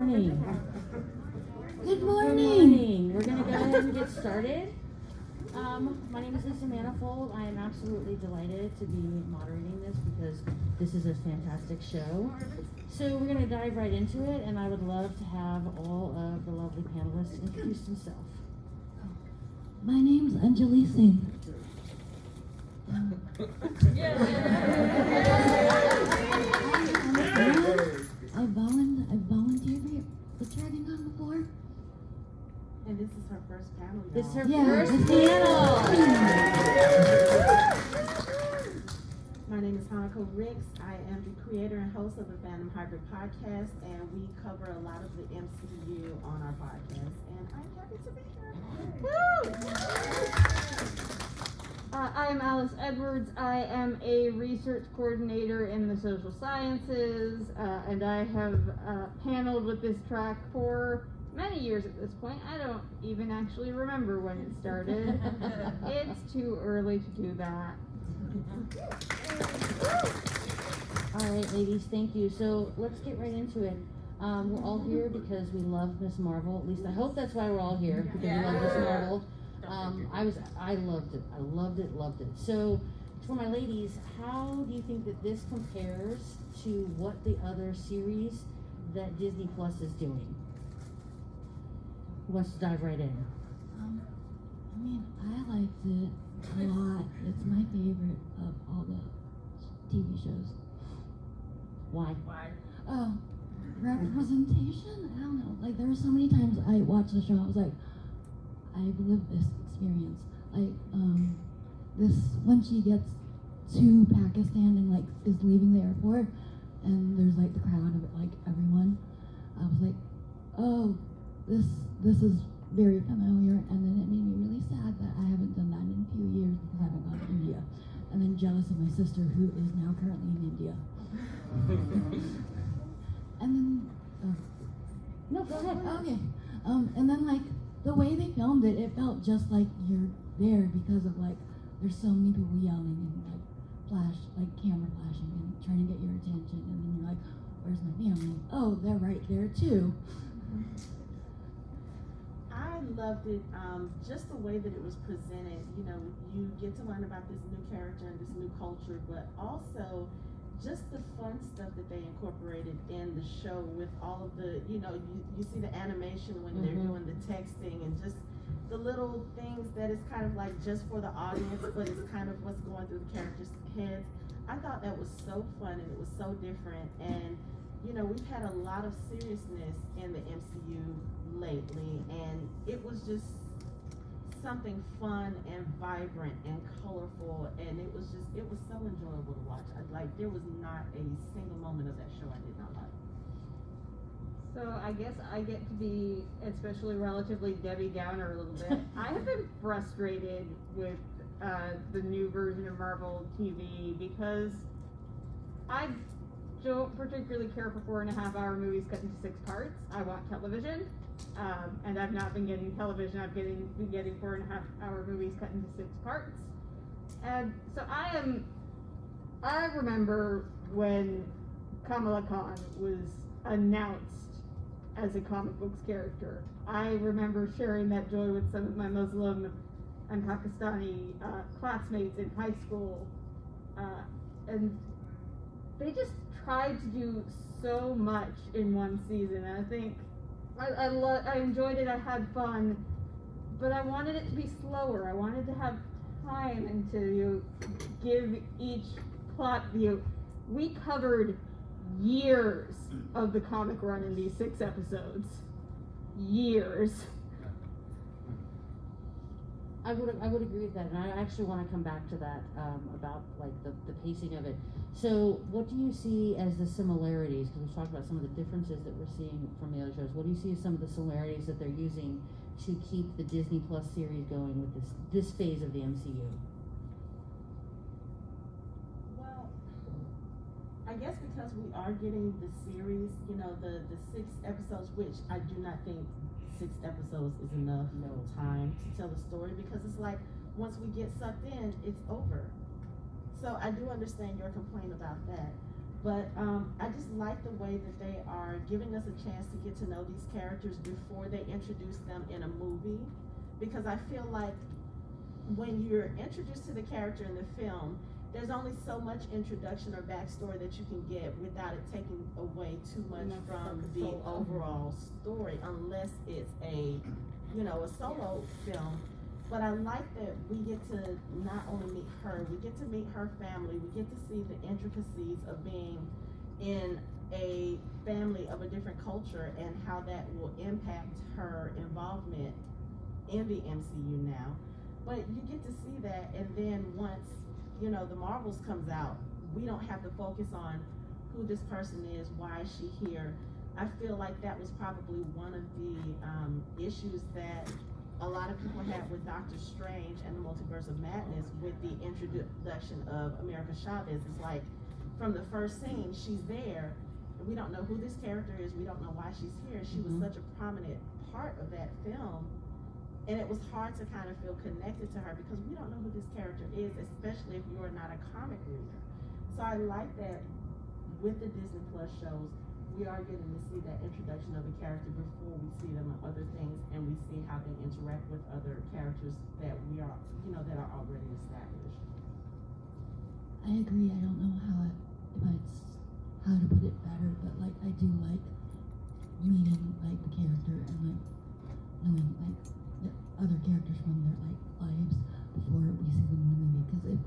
Good morning. We're going to go ahead and get started. My name is Manifold. I am absolutely delighted to be moderating this because this is a fantastic show. So we're going to dive right into it, and I would love to have all of the lovely panelists introduce themselves. My name's Anjeli Singh. I volunteered for the Dragon Con before. And this is her first panel, y'all. This is her first panel. My name is Hanako M. I am the creator and host of the Phantom Hybrid podcast, and we cover a lot of the MCU on our podcast, and I'm happy to be here. I am Alice Edwards. I am a research coordinator in the social sciences, and I have paneled with this track for many years at this point. I don't even actually remember when it started. It's too early to do that. All right, ladies, thank you. So let's get right into it. We're all here because we love Miss Marvel. At least I hope that's why we're all here, because we love Miss Marvel. I loved it. So for my ladies, how do you think that this compares to what the other series that Disney Plus is doing? Who wants to dive right in? I liked it a lot. It's my favorite of all the TV shows. Why? Oh, representation? I don't know. Like, there were so many times I watched the show, I was like, I've lived this experience. Like, this, when she gets to Pakistan and, like, is leaving the airport, and there's, like, the crowd of, like, everyone, I was like, oh, this is very familiar, and then it made me really sad that I haven't done that in a few years because I haven't gone to India. And then jealous of my sister who is now currently in India. And then, No, go ahead. okay. And then, like, the way they filmed it, it felt just like you're there because of, like, there's so many people yelling and, like, camera flashing and trying to get your attention, and then you're like, where's my family? Oh, they're right there too. I loved it, just the way that it was presented. You know, you get to learn about this new character and this new culture, but also just the fun stuff that they incorporated in the show with all of the, you see the animation when they're doing the texting and just the little things that is kind of like just for the audience, but it's kind of what's going through the characters' heads. I thought that was so fun and it was so different. And, we've had a lot of seriousness in the MCU lately, and it was just something fun and vibrant and colorful, and it was so enjoyable to watch. There was not a single moment of that show I did not like. So I guess I get to be, especially relatively Debbie Downer a little bit. I have been frustrated with the new version of Marvel TV because I don't particularly care for 4.5-hour movies cut into 6 parts. I want television. And I've not been getting television. I've been getting 4.5-hour movies cut into 6 parts. And so I remember when Kamala Khan was announced as a comic books character. I remember sharing that joy with some of my Muslim and Pakistani classmates in high school. And they just tried to do so much in one season. And I think I enjoyed it, I had fun, but I wanted it to be slower. I wanted to have time and to give each plot view. We covered years of the comic run in these 6 episodes. Years. I would agree with that, and I actually want to come back to that about like the pacing of it. So, what do you see as the similarities? Because we've talked about some of the differences that we're seeing from the other shows. What do you see as some of the similarities that they're using to keep the Disney Plus series going with this phase of the MCU? Well, I guess because we are getting the series, the 6 episodes, which I do not think 6 episodes is enough time to tell the story, because it's like once we get sucked in, it's over. So I do understand your complaint about that. But I just like the way that they are giving us a chance to get to know these characters before they introduce them in a movie, because I feel like when you're introduced to the character in the film, there's only so much introduction or backstory that you can get without it taking away too much from the overall story, unless it's a solo film. But I like that we get to not only meet her, we get to meet her family, we get to see the intricacies of being in a family of a different culture and how that will impact her involvement in the MCU now. But you get to see that, and then once, the Marvels comes out, we don't have to focus on who this person is, why is she here. I feel like that was probably one of the issues that a lot of people had with Doctor Strange and the Multiverse of Madness with the introduction of America Chavez. It's like, from the first scene, she's there, and we don't know who this character is, we don't know why she's here. She was such a prominent part of that film, and it was hard to kind of feel connected to her because we don't know who this character is, especially if you are not a comic reader. So I like that with the Disney Plus shows, we are getting to see that introduction of a character before we see them in other things, and we see how they interact with other characters that we are, that are already established. I agree. I don't know how to put it better, but like I do like meeting like the character and like knowing like the other characters from their like lives before we see them in the movie. Because if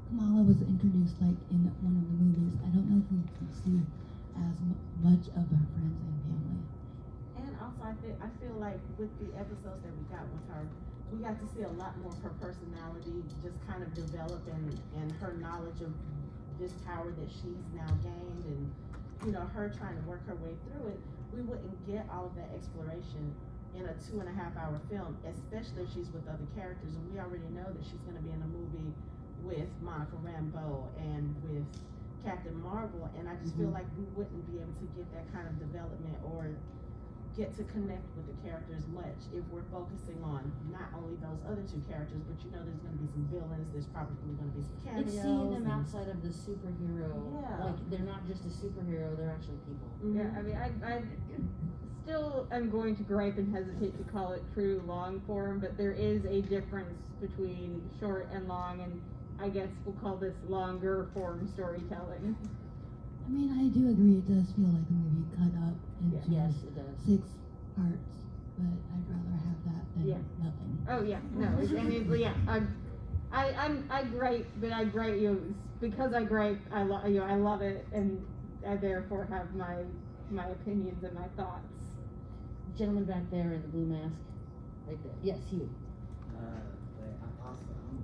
Kamala was introduced like in one of the movies, I don't know if we could see as much of her friends and family. And also, I feel like with the episodes that we got with her, we got to see a lot more of her personality just kind of develop, and her knowledge of this power that she's now gained, and her trying to work her way through it. We wouldn't get all of that exploration in a 2.5-hour film, especially if she's with other characters. And we already know that she's going to be in a movie with Monica Rambeau and with Captain Marvel, and I just feel like we wouldn't be able to get that kind of development or get to connect with the characters much if we're focusing on not only those other two characters, but there's going to be some villains, there's probably going to be some cameos. It's seeing them outside of the superhero. Yeah. Like, they're not just a superhero, they're actually people. Yeah, I mean, I still am going to gripe and hesitate to call it true long form, but there is a difference between short and long, and I guess we'll call this longer form storytelling. I mean, I do agree. It does feel like a movie cut up into Yes, it does. 6 parts, but I'd rather have that than nothing. Oh yeah, no, I gripe, but I gripe because I gripe. I love it, and I therefore have my opinions and my thoughts. Gentleman back there in the blue mask, right there. Yes, you. But I'm a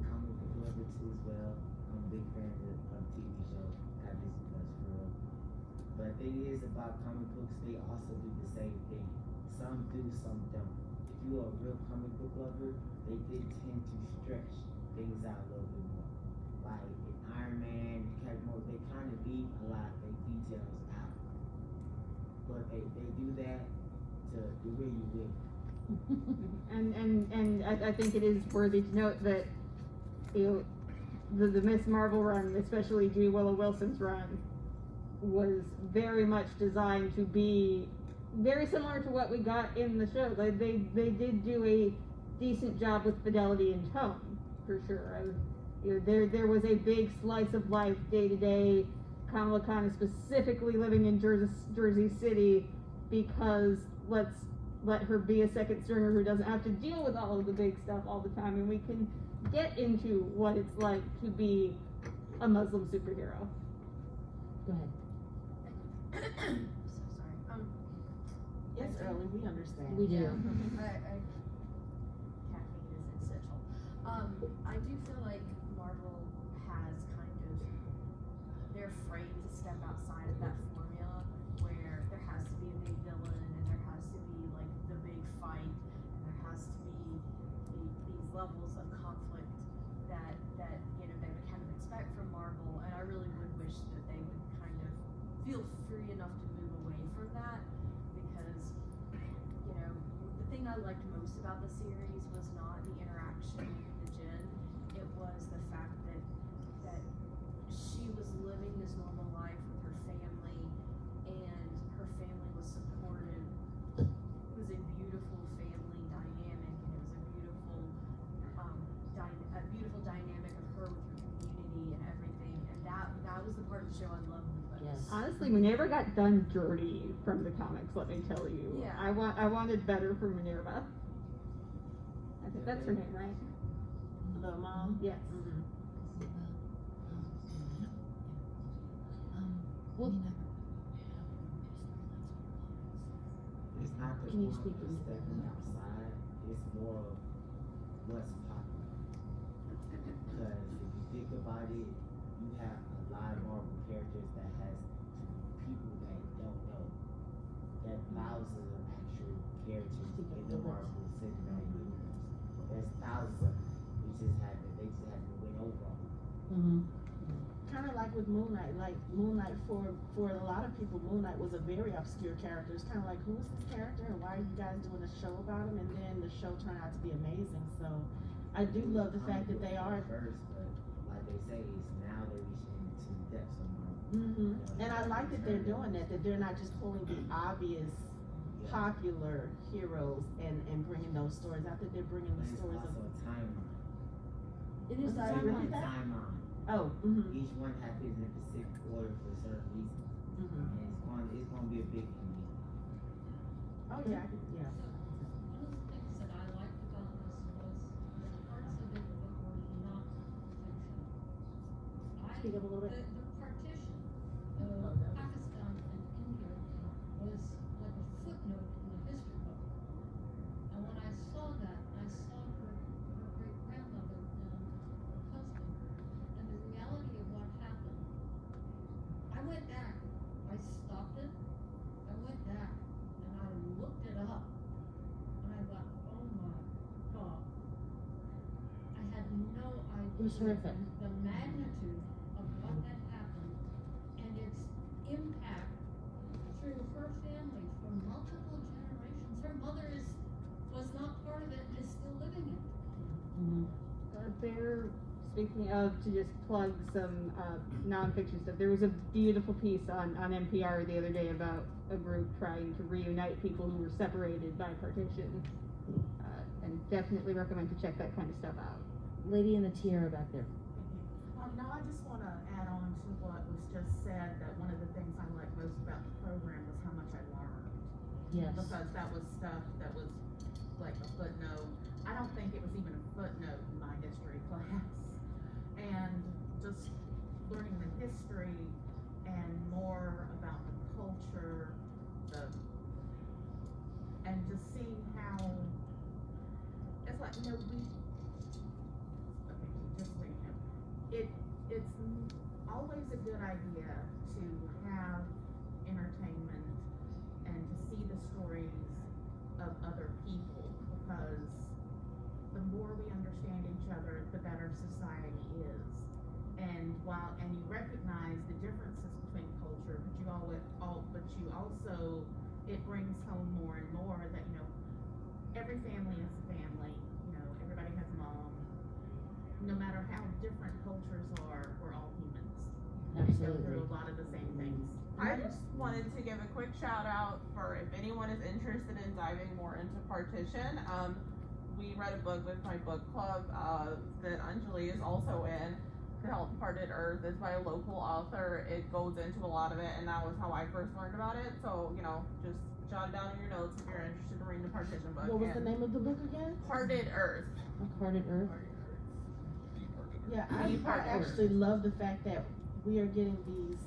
comic book lover too as well. I'm a big fan of TV shows, at Disney Plus for real. But the thing is about comic books, they also do the same thing. Some do, some don't. If you're a real comic book lover, they did tend to stretch things out a little bit more. Like in Iron Man, Captain Marvel, they kind of leave a lot of their details out. But they do that to reel you in. And I think it is worthy to note that the Miss Marvel run, especially G. Willow Wilson's run, was very much designed to be very similar to what we got in the show. Like they did do a decent job with fidelity and tone, for sure. There was a big slice of life, day to day. Kamala Khan is specifically living in Jersey City because let's let her be a second stringer who doesn't have to deal with all of the big stuff all the time, and we can get into what it's like to be a Muslim superhero. Go ahead. So sorry. It's early, we understand. We do. I caffeine is essential. I do feel like Marvel has kind of, they're afraid to step outside of that formula where there has to be a big villain and there has to be like the big fight and there has to be these levels of conflict that they would kind of expect from Marvel, and I really would wish that they would kind of feel free enough to move away from that, because the thing I liked most about the series was not the interaction with the Jinn. It was the fact that she was living this normal life with her family, and her family was supportive. It was a beautiful family dynamic, and it was a beautiful, dynamic of her with her community and everything. And that was the part of the show I loved the most. Yes. Honestly, Minerva got done dirty from the comics, let me tell you. Yeah. I wanted better for Minerva. I think that's her name, right? The mom. Yes. Mm-hmm. Well- It's not the Can you point speak of into that? stepping outside, it's more of what's popular. Because if you think about it, you have a lot of Marvel characters that has people that don't know. There are thousands of actual characters in the Marvel cinematic universe. There's thousands of them. They just haven't went over them. Mm-hmm. Kind of like with Moon Knight. Like Moon Knight, for a lot of people, Moon Knight was a very obscure character. It's kind of like, who is this character and why are you guys doing a show about him? And then the show turned out to be amazing. So I do love the fact that they are. First, but like they say, it's now they're reaching into the depths of Marvel. Mm-hmm. And I like that they're doing that. That they're not just pulling the obvious popular heroes and bringing those stories out. That they're bringing the But it's also also a timeline. It is I'm the sorry, timeline. repeat that? Timeline. Oh, mm-hmm. Each one happens in a specific order for certain reasons. Mm-hmm. And it's going to be a big thing. Oh yeah, yeah. One of the things that I liked about this was the parts of it that were not fiction. Speak up a little bit. The partition of Pakistan and India was like a footnote in the history book. And when I saw that, I saw her great-grandmother and her husband, and the reality of what happened. I went back, I stopped it, I went back, and I looked it up, and I thought, oh my God. I had no idea. It was horrific. The magnitude of what had happened, and its impact through her family for multiple generations. Her mother was not part of it and is still living it. Mm-hmm. Speaking of, to just plug some nonfiction stuff, there was a beautiful piece on NPR the other day about a group trying to reunite people who were separated by partition. And definitely recommend to check that kind of stuff out. Lady in the tiara back there. No, I just want to add on to what was just said, that one of the things I liked most about the program was how much I learned. Yes. Because that was stuff that was like a footnote. I don't think it was even a footnote in my history class. And just learning the history and more about the culture, and just seeing how, it's like, okay, just so you know, it's always a good idea to have entertainment and to see the stories of other people, because the more we understand each other, the better society is. And you recognize the differences between culture, but you also, it brings home more and more that, every family is a family, everybody has a mom. No matter how different cultures are, we're all humans. We go through a lot of the same things. I just wanted to give a quick shout out for if anyone is interested in diving more into partition. We read a book with my book club that Anjeli is also in, called Parted Earth. It's by a local author. It goes into a lot of it, and that was how I first learned about it. So, just jot it down in your notes if you're interested in reading the partition book. What was the name of the book again? Parted Earth. Parted Earth. Yeah, I actually love the fact that we are getting these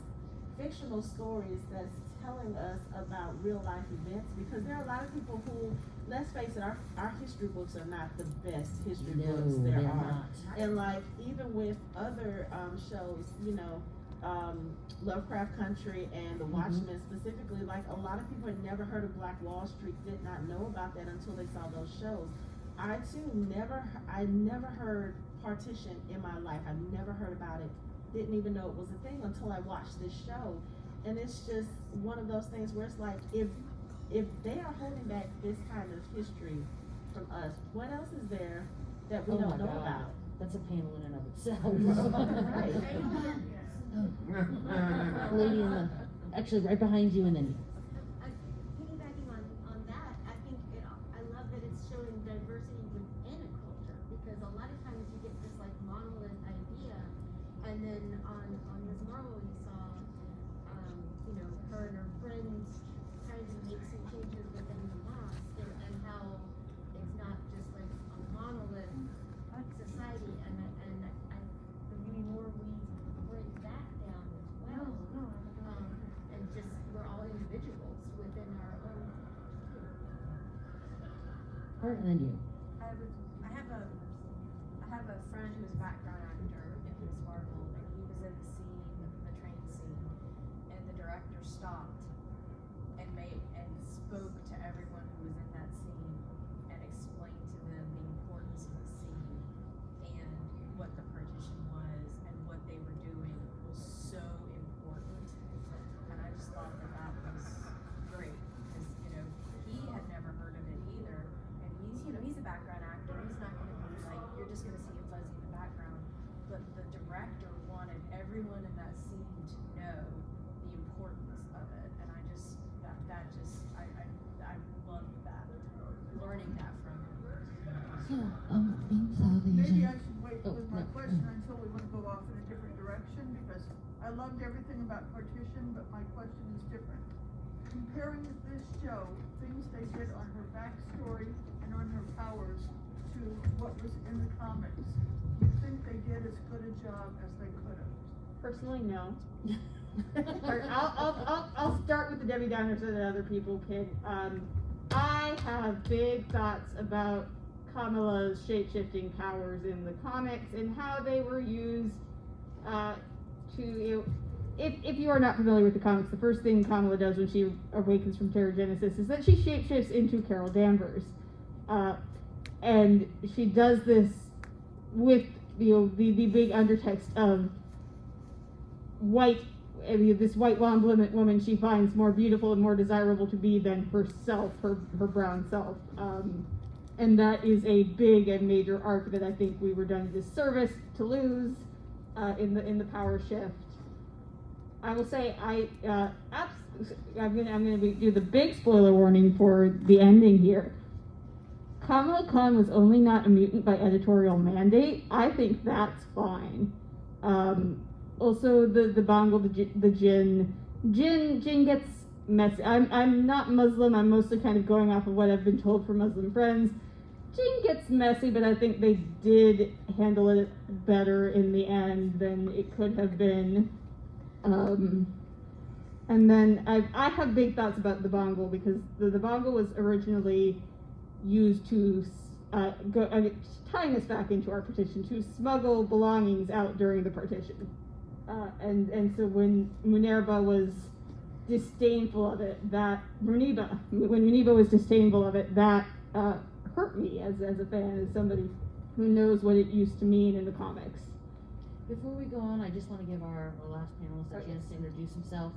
fictional stories that's telling us about real life events, because there are a lot of people who, let's face it, our history books are not the best history books there they're are. not. And like, even with other shows, Lovecraft Country and The Watchmen specifically, like, a lot of people had never heard of Black Wall Street, did not know about that until they saw those shows. I too never heard partition in my life. I never heard about it. Didn't even know it was a thing until I watched this show. And it's just one of those things where it's like, if they are holding back this kind of history from us, what else is there that we don't know about? That's a panel in and of itself. Right. Lady in the actually right behind you and then you. Piggybacking on that, I think I love that it's showing diversity within a culture, because a lot of times you get this like monolith idea, and then on Ms. Marvel you saw, her and her friends trying to make some changes within the mosque, and how it's not just like a monolith society, and the more we break that down as well, and just we're all individuals within our own. Her and then you. I have a friend who's a background actor in Miss Marvel, and he was in the scene, the train scene, and the director stopped and spoke to everyone who was in that scene and explained to them the importance of the scene and what the partition was and what they were doing was so important. And I just thought that was great, because he had never heard of it either, and he's a background actor. He's not going to be like, you're just going to see a fuzzy in the background. But the director wanted everyone in that scene to know the importance of it, and I just I loved that, learning that from him. So, being South Maybe I Asian. should wait Oh, with my no. question until we want to go off in a different direction, because I loved everything about partition, but my question is different. Comparing this show, things they did on her backstory and on her powers, to what was in the comics, do you think they did as good a job as they could have? Personally, no. I'll start with the Debbie Downers so that other people can. I have big thoughts about Kamala's shape-shifting powers in the comics and how they were used to. If you are not familiar with the comics, the first thing Kamala does when she awakens from Terrigenesis is that she shapeshifts into Carol Danvers, and she does this with the big undertext of white. This white blonde woman she finds more beautiful and more desirable to be than herself, her brown self, and that is a big and major arc that I think we were done a disservice to lose in the power shift. I will say I'm gonna do the big spoiler warning for the ending here. Kamala Khan was only not a mutant by editorial mandate. I think that's fine. Also, the Bongo, the Jinn gets messy. I'm not Muslim. I'm mostly kind of going off of what I've been told from Muslim friends. Jinn gets messy, but I think they did handle it better in the end than it could have been. And then I have big thoughts about the Bongo, because the Bongo was originally used to tying us back into our partition, to smuggle belongings out during the partition. And so when Muniba was disdainful of it, when Muniba was disdainful of it, that hurt me as a fan, as somebody who knows what it used to mean in the comics. Before we go on, I just want to give our last panelist a chance to introduce himself.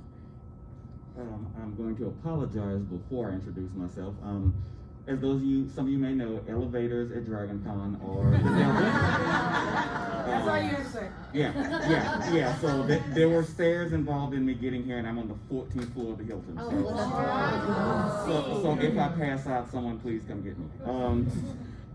I'm going to apologize before I introduce myself. As some of you may know, elevators at DragonCon are the devil. That's all you have to say. Yeah. So there were stairs involved in me getting here, and I'm on the 14th floor of the Hilton. So if I pass out, someone please come get me.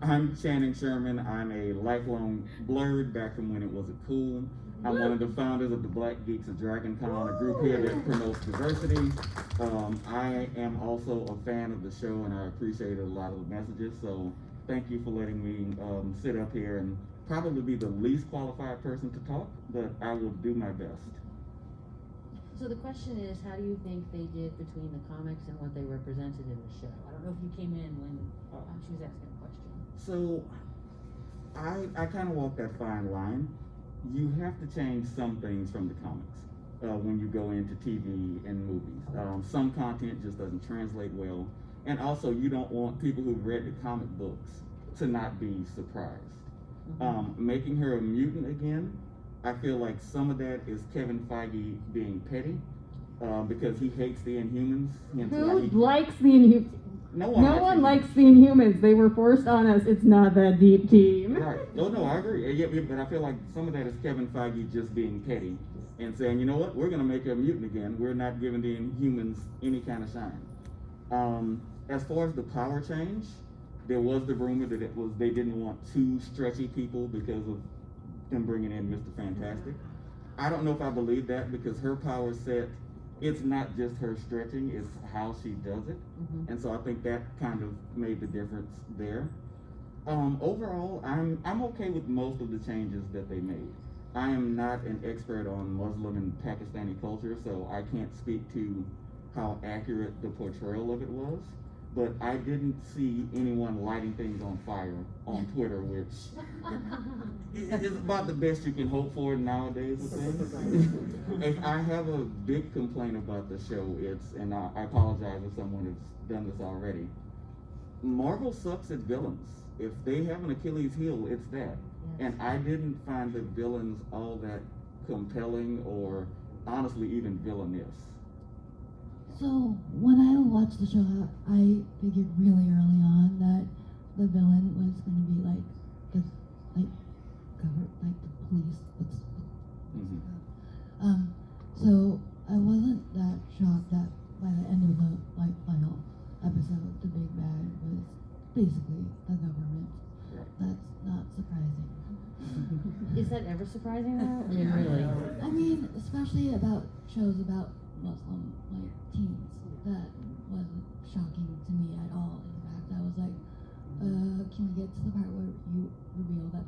I'm Channing Sherman. I'm a lifelong blurred back from when it wasn't cool. I'm one of the founders of the Black Geeks of DragonCon, a group here that promotes diversity. I am also a fan of the show, and I appreciated a lot of the messages. So thank you for letting me sit up here and probably be the least qualified person to talk, but I will do my best. So the question is, how do you think they did between the comics and what they represented in the show? I don't know if you came in when she was asking a question. So I kind of walk that fine line. You have to change some things from the comics when you go into TV and movies. Some content just doesn't translate well. And also, you don't want people who've read the comic books to not be surprised. Making her a mutant again, I feel like some of that is Kevin Feige being petty because he hates the Inhumans. Who likes the Inhumans? No one likes the Inhumans. They were forced on us. It's not that deep, team. Right. No, I agree. Yeah, but I feel like some of that is Kevin Feige just being petty and saying, you know what, we're gonna make her a mutant again. We're not giving the Inhumans any kind of shine. As far as the power change, there was the rumor that it was they didn't want two stretchy people because of them bringing in Mr. Fantastic. I don't know if I believe that because her power set, it's not just her stretching, it's how she does it. Mm-hmm. And so I think that kind of made the difference there. Overall, I'm okay with most of the changes that they made. I am not an expert on Muslim and Pakistani culture, so I can't speak to how accurate the portrayal of it was. But I didn't see anyone lighting things on fire on Twitter, which is about the best you can hope for nowadays with things. If I have a big complaint about the show, and I apologize if someone has done this already, Marvel sucks at villains. If they have an Achilles heel, it's that. And I didn't find the villains all that compelling or honestly even villainous. So when I watched the show, I figured really early on that the villain was going to be like the police. So I wasn't that shocked that by the end of the final episode, the big bad was basically the government. That's not surprising. Is that ever surprising though? I mean, really? I mean, especially about shows about Muslim teens, that wasn't shocking to me at all. In fact, I was like, can we get to the part where you reveal that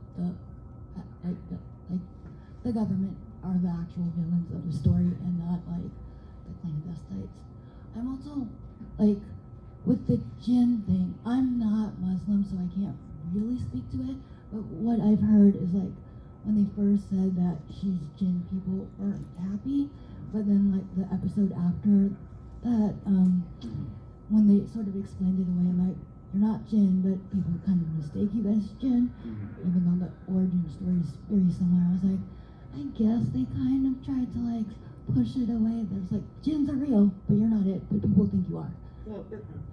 the government are the actual villains of the story and not the clandestines? I'm also with the jinn thing, I'm not Muslim, so I can't really speak to it, but what I've heard is when they first said that she's jinn, people weren't happy, but then the episode after that, when they sort of explained it away, you're not jinn, but people kind of mistake you as jinn, even though the origin story is very similar. I was like, I guess they kind of tried to push it away. There's jinns are real, but you're not it, but people think you are. Well,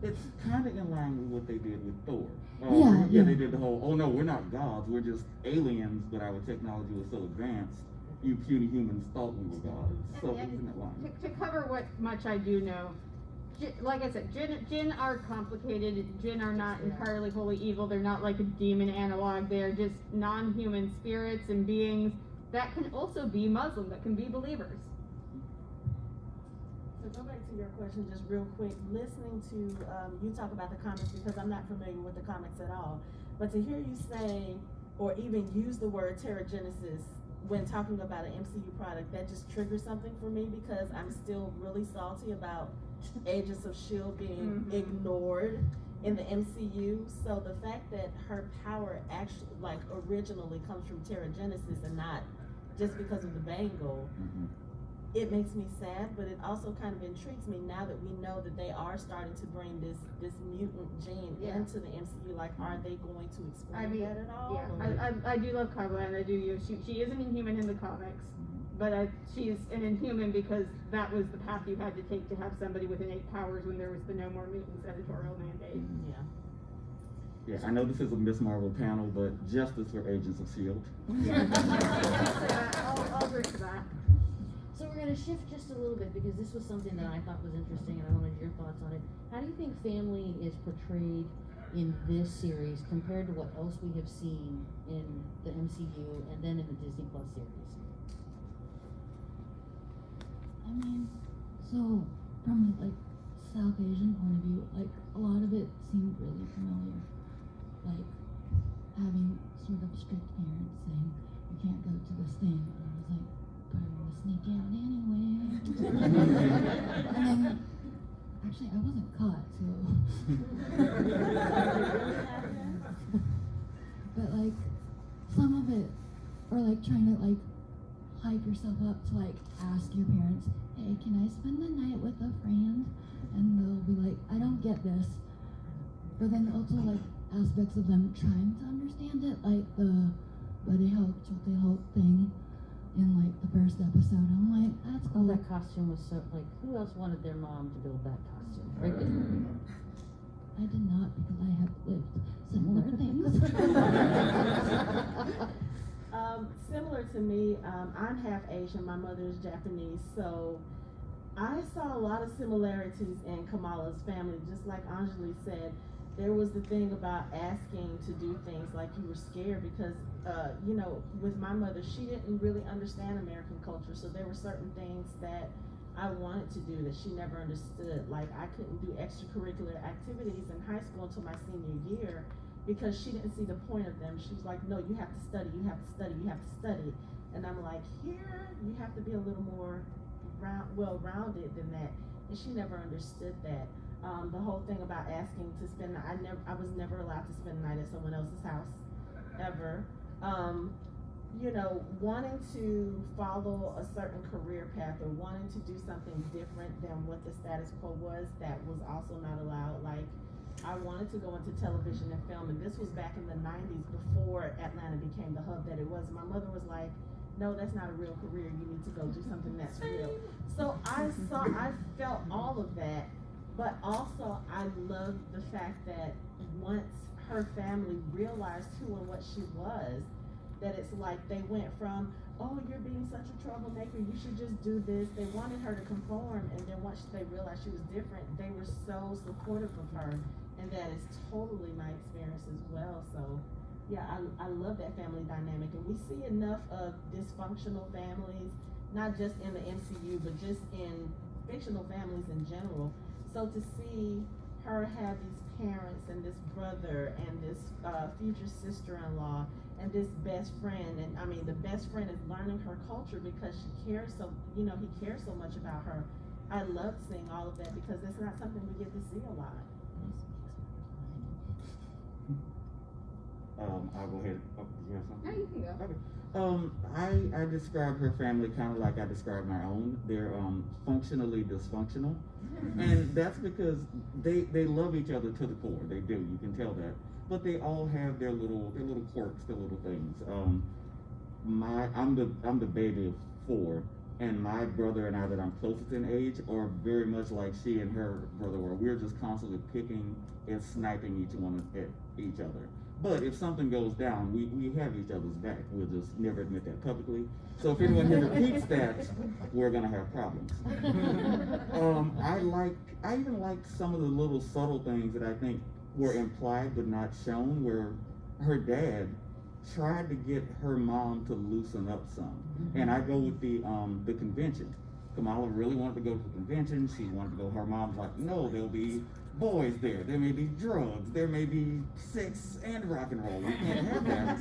it's kind of in line with what they did with Thor. Yeah. They did the whole, oh no, we're not gods, we're just aliens, but our technology was so advanced, you puny humans thought we were gods. So it's in that line. To cover what much I do know, like I said, jinn are complicated. Jinn are not entirely wholly evil. They're not like a demon analog. They're just non-human spirits and beings that can also be Muslim, that can be believers. So go back to your question just real quick. Listening to you talk about the comics, because I'm not familiar with the comics at all, but to hear you say or even use the word Terrigenesis when talking about an MCU product, that just triggers something for me because I'm still really salty about Agents of S.H.I.E.L.D. being ignored in the MCU. So the fact that her power actually originally comes from Terrigenesis and not just because of the bangle, it makes me sad, but it also kind of intrigues me now that we know that they are starting to bring this mutant gene into the MCU. Are they going to explain that at all? Yeah, I do love Kagla, and I do use. She is an Inhuman in the comics, but she's an Inhuman because that was the path you had to take to have somebody with innate powers when there was the No More Mutants editorial mandate. Yeah, I know this is a Miss Marvel panel, but justice for Agents of S.H.I.E.L.D. I'll agree to that. So we're going to shift just a little bit because this was something that I thought was interesting and I wanted your thoughts on it. How do you think family is portrayed in this series compared to what else we have seen in the MCU and then in the Disney Plus series? I mean, so from South Asian point of view, a lot of it seemed really familiar. Having sort of strict parents saying, you can't go to this thing. And I was like, but I'm gonna sneak out anyway. And then, actually, I wasn't caught, so. But some of it, or trying to hype yourself up to ask your parents, hey, can I spend the night with a friend? And they'll be like, I don't get this. But then also aspects of them trying to understand it, the Buddy Hulk, Chote Hulk thing in the first episode. I'm like, that's cool. Oh, that costume was so who else wanted their mom to build that costume? Right there. I did not because I have lived similar things. Similar to me, I'm half Asian. My mother is Japanese, so I saw a lot of similarities in Kamala's family. Just like Anjeli said, there was the thing about asking to do things like you were scared because, you know, with my mother, she didn't really understand American culture. So there were certain things that I wanted to do that she never understood. Like I couldn't do extracurricular activities in high school until my senior year because she didn't see the point of them. She was like, no, you have to study, you have to study, you have to study. And I'm like, here, you have to be a little more well-rounded than that. And she never understood that. The whole thing about asking to spend, I was never allowed to spend the night at someone else's house, ever. You know, wanting to follow a certain career path or wanting to do something different than what the status quo was, that was also not allowed. Like, I wanted to go into television and film, and this was back in the 90s before Atlanta became the hub that it was. My mother was like, no, that's not a real career. You need to go do something that's real. So I felt all of that, but also I loved the fact that once her family realized who and what she was, that it's like they went from, oh, you're being such a troublemaker, you should just do this. They wanted her to conform, and then once they realized she was different, they were so supportive of her, and that is totally my experience as well. So yeah, I love that family dynamic, and we see enough of dysfunctional families, not just in the MCU, but just in fictional families in general. So to see her have these parents and this brother and this future sister-in-law and this best friend, and I mean the best friend is learning her culture because she cares so, you know, he cares so much about her. I love seeing all of that because it's not something we get to see a lot. I'll go ahead. Oh, you have something? No, you can go. Okay. I describe her family kind of like I describe my own. They're functionally dysfunctional, and that's because they love each other to the core. They do. You can tell that. But they all have their little quirks, their little things. I'm the baby of 4, and my brother and I that I'm closest in age are very much like she and her brother were. We're just constantly picking and sniping each one at each other. But if something goes down, we have each other's back. We'll just never admit that publicly. So if anyone here repeats that, we're gonna have problems. I even liked some of the little subtle things that I think were implied but not shown, where her dad tried to get her mom to loosen up some. And I go with the convention. Kamala really wanted to go to the convention. She wanted to go. Her mom's like, no, there'll be boys there. There may be drugs. There may be sex and rock and roll. We can't have that.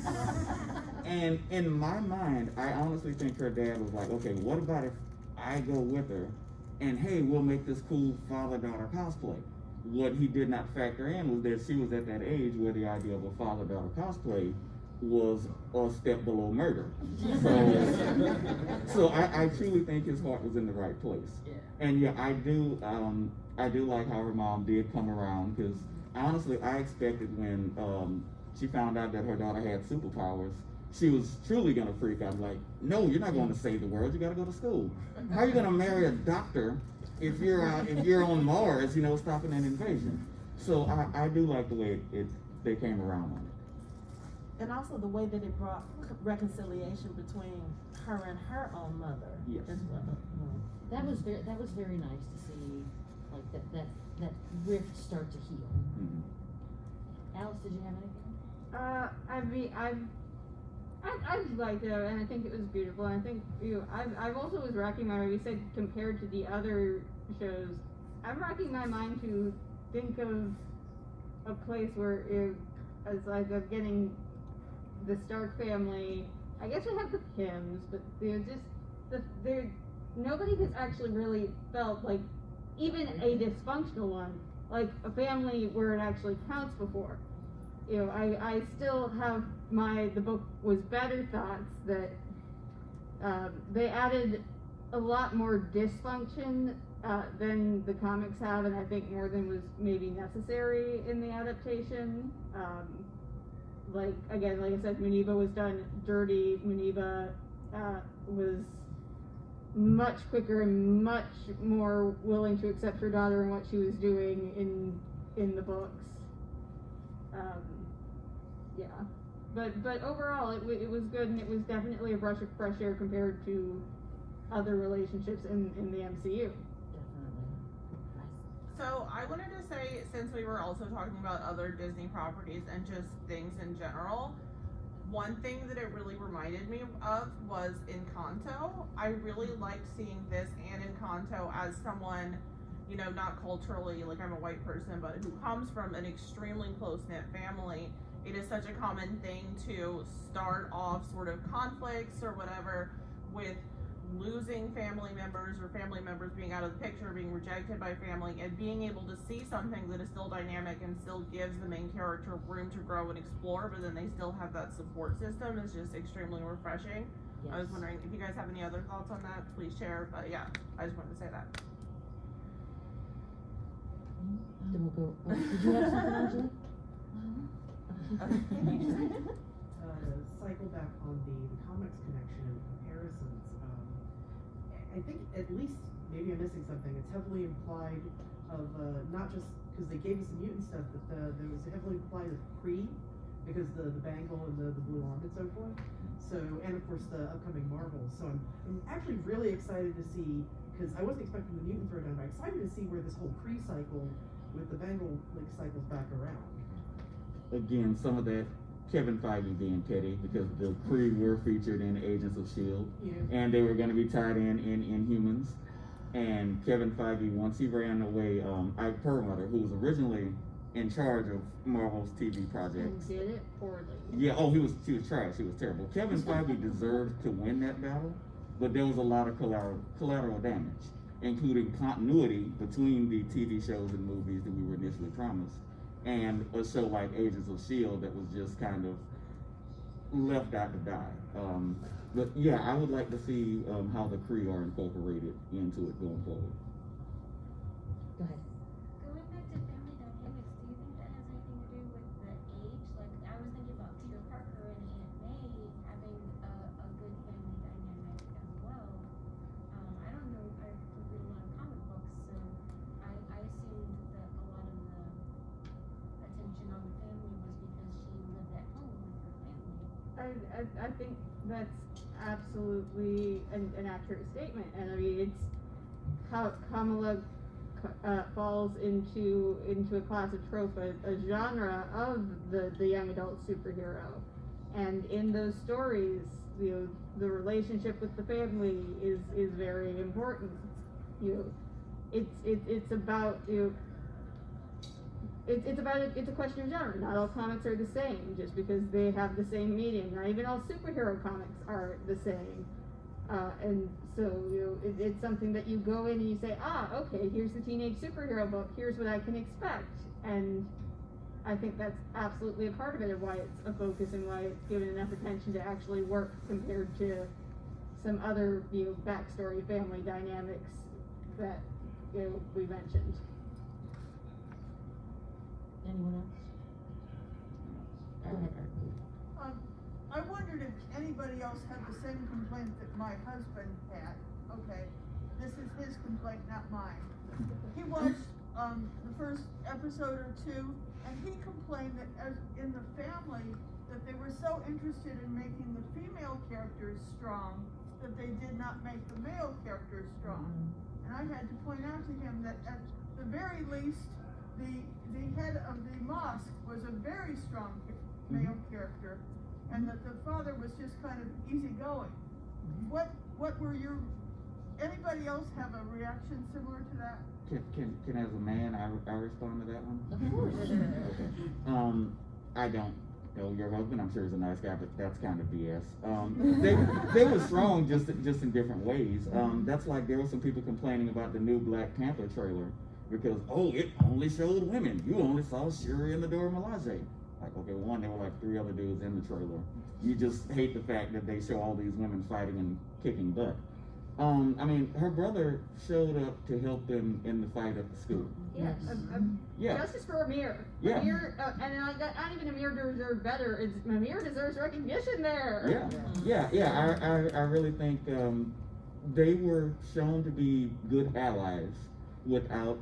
And in my mind, I honestly think her dad was like, okay, what about if I go with her and hey, we'll make this cool father-daughter cosplay. What he did not factor in was that she was at that age where the idea of a father-daughter cosplay was a step below murder. So I truly think his heart was in the right place. Yeah. And yeah, I do like how her mom did come around, because honestly, I expected when she found out that her daughter had superpowers, she was truly gonna freak out. Like, no, you're not going to save the world. You gotta go to school. How are you gonna marry a doctor if you're on Mars, stopping an invasion? So I do like the way they came around on it. And also the way that it brought reconciliation between her and her own mother. Yes. As well. That was very nice to see, like that rift start to heal. Mm-hmm. Alice, did you have anything? I mean, I liked it, and I think it was beautiful. And I think I've also was racking my mind. We said compared to the other shows, I'm racking my mind to think of a place where as like of getting the Stark family. I guess we have the Kims, but they're nobody has actually really felt like even a dysfunctional one, like a family where it actually counts before. I still have the book was better thoughts that they added a lot more dysfunction than the comics have, and I think more than was maybe necessary in the adaptation. Like I said, Muniba was done dirty. Muniba was much quicker and much more willing to accept her daughter and what she was doing in the books. Yeah. But overall, it was good, and it was definitely a breath of fresh air compared to other relationships in the MCU. Definitely. So I wanted to say, since we were also talking about other Disney properties and just things in general, one thing that it really reminded me of was Encanto. I really liked seeing this and Encanto as someone, you know, not culturally, like I'm a white person, but who comes from an extremely close-knit family. It is such a common thing to start off sort of conflicts or whatever with losing family members or family members being out of the picture, being rejected by family, and being able to see something that is still dynamic and still gives the main character room to grow and explore, but then they still have that support system is just extremely refreshing. Yes. I was wondering if you guys have any other thoughts on that, please share, but yeah, I just wanted to say that. Then we'll go. Oh, did you have something, Anjeli? Cycle back on the comics connection and comparisons. I think at least, maybe I'm missing something, it's heavily implied of, not just, because they gave us the mutant stuff, but there was heavily implied of Kree, because the bangle and the blue arm and so forth. So, and of course the upcoming Marvels. So I'm actually really excited to see, because I wasn't expecting the mutant throwdown, but I'm excited to see where this whole Kree cycle with the bangle cycles back around. Again, some of that Kevin Feige being petty, because the Kree were featured in Agents of S.H.I.E.L.D. Yeah. and they were going to be tied in Inhumans. And Kevin Feige, once he ran away, Ike Perlmutter, who was originally in charge of Marvel's TV projects. Did it poorly. Yeah, he was trash. He was terrible. Kevin Feige deserved to win that battle, but there was a lot of collateral damage, including continuity between the TV shows and movies that we were initially promised, and a show like Agents of S.H.I.E.L.D. that was just kind of left out to die. But yeah, I would like to see how the Kree are incorporated into it going forward. Go ahead. Going back to family dynamics, do you think that has anything to do with the age? Like, I was thinking about Peter Parker and Aunt May having a good family dynamic as well. I don't know, I read a lot of comic books, so I assumed that a lot of the attention on the family was because she lived at home with her family. I think that's absolutely an accurate statement, and I mean it's how Kamala falls into a class of trope, a genre of the young adult superhero, and in those stories, you know, the relationship with the family is very important. You know, it's about you know. It's a question of genre. Not all comics are the same just because they have the same medium. Not even all superhero comics are the same. And so you know, it's something that you go in and you say, okay, here's the teenage superhero book. Here's what I can expect. And I think that's absolutely a part of it, of why it's a focus and why it's given enough attention to actually work compared to some other backstory family dynamics that we mentioned. Anyone else? Go ahead. I wondered if anybody else had the same complaint that my husband had. Okay, this is his complaint, not mine. He watched the first episode or two, and he complained that as in the family, that they were so interested in making the female characters strong that they did not make the male characters strong. And I had to point out to him that at the very least, the head of the mosque was a very strong male character, and that the father was just kind of easygoing. What were your? Anybody else have a reaction similar to that? Can as a man I respond to that one? Of course. Okay. I don't know your husband. I'm sure he's a nice guy, but that's kind of BS. They were strong just in different ways. That's like there were some people complaining about the new Black Panther trailer because it only showed women. You only saw Shuri and the Dora Milaje. Like, okay, one, there were like 3 other dudes in the trailer. You just hate the fact that they show all these women fighting and kicking butt. I mean, her brother showed up to help them in the fight at the school. Yes. Yeah. Justice for Amir. Yeah. Amir, and not even Amir deserves better. Amir deserves recognition there. Yeah. I really think they were shown to be good allies without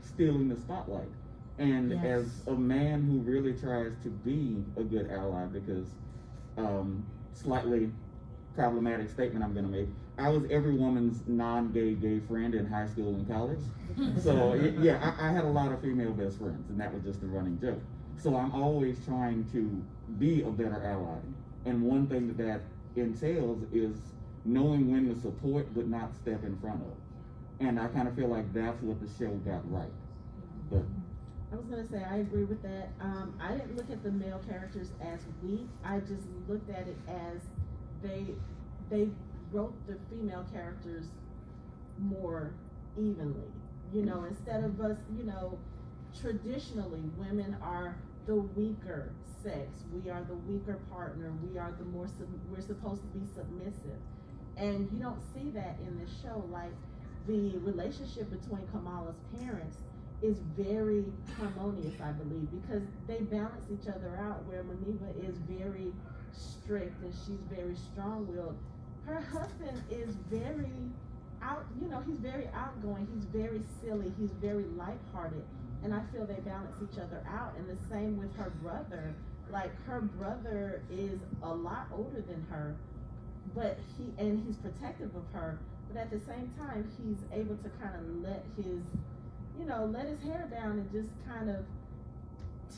stealing the spotlight. And Yes. as a man who really tries to be a good ally, because slightly problematic statement I'm gonna make, I was every woman's non-gay gay friend in high school and college. So I had a lot of female best friends, and that was just a running joke. So I'm always trying to be a better ally. And one thing that entails is knowing when to support but not step in front of. And I kind of feel like that's what the show got right. But I was gonna say, I agree with that. I didn't look at the male characters as weak. I just looked at it as they wrote the female characters more evenly. You know, instead of us, you know, traditionally women are the weaker sex. We are the weaker partner. We are the more we're supposed to be submissive. And you don't see that in this show. Like, the relationship between Kamala's parents is very harmonious, I believe, because they balance each other out, where Maniva is very strict and she's very strong-willed. Her husband is very he's very outgoing, he's very silly, he's very lighthearted, and I feel they balance each other out. And the same with her brother. Like, her brother is a lot older than her, but he's protective of her, but at the same time he's able to kind of let his hair down and just kind of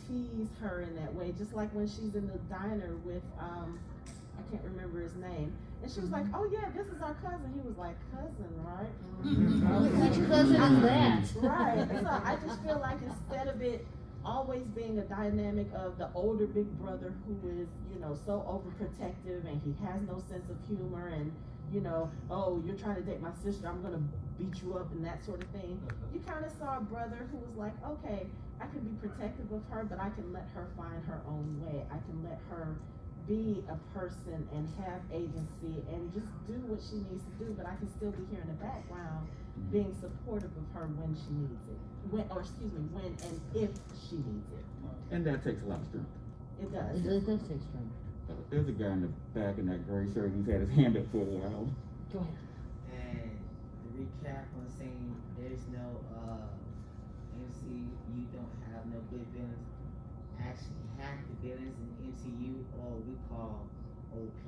tease her in that way. Just like when she's in the diner with I can't remember his name, and she was like, "Oh yeah, this is our cousin." He was like, "Cousin, right?" Which cousin is that? Right. So I just feel like instead of it always being a dynamic of the older big brother who is, you know, so overprotective and he has no sense of humor, and, you know, oh, you're trying to date my sister, I'm gonna beat you up and that sort of thing. You kind of saw a brother who was like, okay, I can be protective of her, but I can let her find her own way. I can let her be a person and have agency and just do what she needs to do, but I can still be here in the background being supportive of her when she needs it. When and if she needs it. and that takes a lot of strength. It does. It does take strength. There's a guy in the back in that gray shirt who's had his hand up for a while. Go ahead. And to recap on saying there's no MC, you don't have no good villains. Actually, half the villains in MCU are we call OP.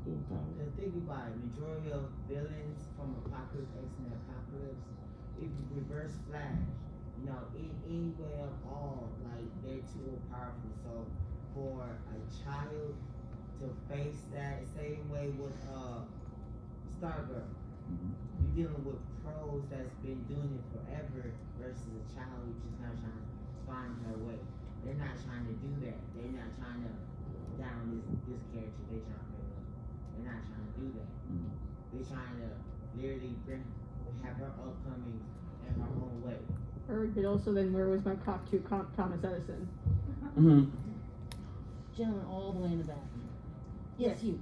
Because think about it, majority of villains from Apocalypse, X-Men Apocalypse, if you reverse Flash, you know, in any way at all, like, they're too powerful. So for a child to face that same way with Stargirl, you're dealing with pros that's been doing it forever versus a child who's just now trying to find her way. They're not trying to do that. They're not trying to down this character. They're trying to they're not trying to do that. They're trying to literally have her upcoming in her own way. Heard, but also then where was my cop to Thomas Edison? Gentleman all the way in the back. Yes, you.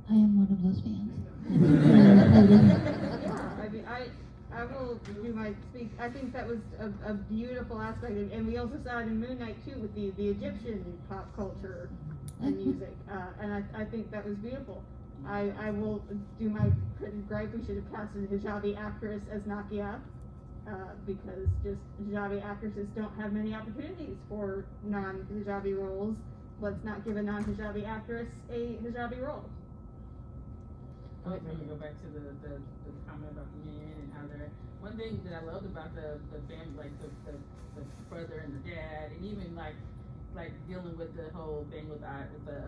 I am one of those fans. I will do my speak. I think that was a beautiful aspect, and we also saw it in Moon Knight too, with the Egyptian pop culture and music, and I think that was beautiful. I will do my gripe. We should have casted a hijabi actress as Nakia. because just hijabi actresses don't have many opportunities for non-hijabi roles. Let's not give a non-hijabi actress a hijabi role. I was going to go back to the comment about the men and how they're. One thing that I loved about the family, like the brother and the dad, and even like dealing with the whole thing with the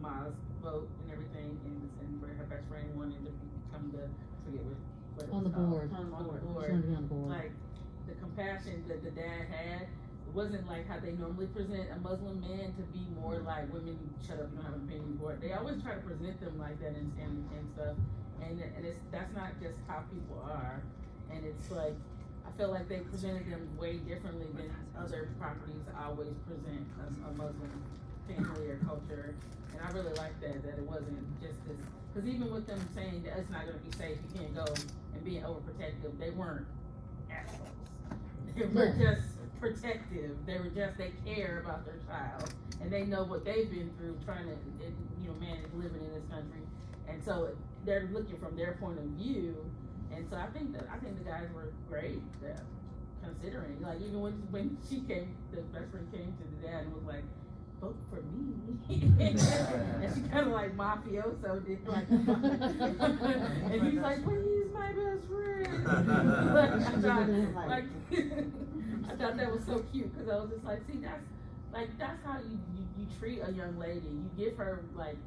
Maz vote and everything, and where her best friend wanted to become the what it on was the board. on the board. She wanted to be on the board. Like the compassion that the dad had. It wasn't like how they normally present a Muslim man to be more like women, shut up, you don't have an opinion board. They always try to present them like that and stuff. And that's not just how people are. And it's like, I feel like they presented them way differently than other properties always present a Muslim family or culture. And I really like that it wasn't just this, because even with them saying that it's not going to be safe, you can't go, and being overprotective, they weren't assholes. They were just protective. They care about their child, and they know what they've been through trying to, manage living in this country, and so they're looking from their point of view. And so I think the guys were great, considering, like, even when the best friend came to the dad and was like, vote for me. And she kind of like mafioso did, like, and he's like, well, he's my best friend. I thought that was so cute, because I was just like, see, that's how you treat a young lady. You give her, like,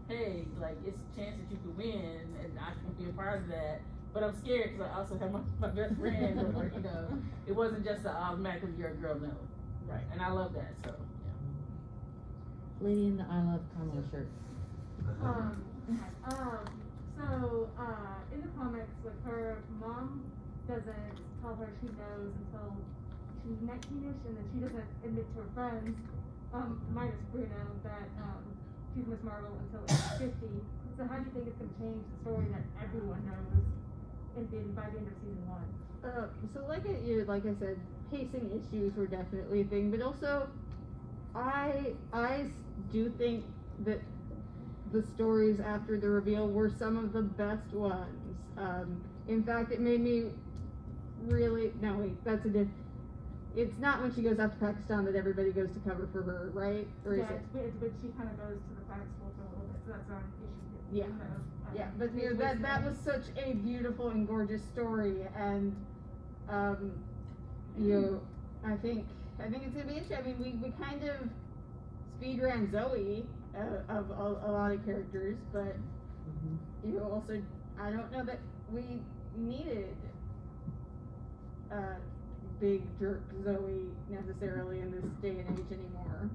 hey, like, it's a chance that you could win, and I can be a part of that. But I'm scared because I also have my best friend, or, it wasn't just an automatically you're a girl, no. Right. And I love that, so, yeah. Lady in the I Love Kamala shirt. In the comics, like, her mom doesn't tell her she knows until she's 19ish, and then she doesn't admit to her friends, minus Bruno, that she's Miss Marvel until age 50. So how do you think it's gonna change the story that everyone knows by the end of season 1? So like I said, pacing issues were definitely a thing, but also I do think that the stories after the reveal were some of the best ones. In fact, it made me really, no wait, that's a different. It's not when she goes off to Pakistan that everybody goes to cover for her, right? Or is it? But she kind of goes to the private school for a little bit, so that's our issue. Yeah. So, yeah, but that was such a beautiful and gorgeous story, and I think it's gonna be interesting. I mean, we kind of speed ran Zoe of a lot of characters, but also I don't know that we needed big jerk Zoe necessarily in this day and age anymore.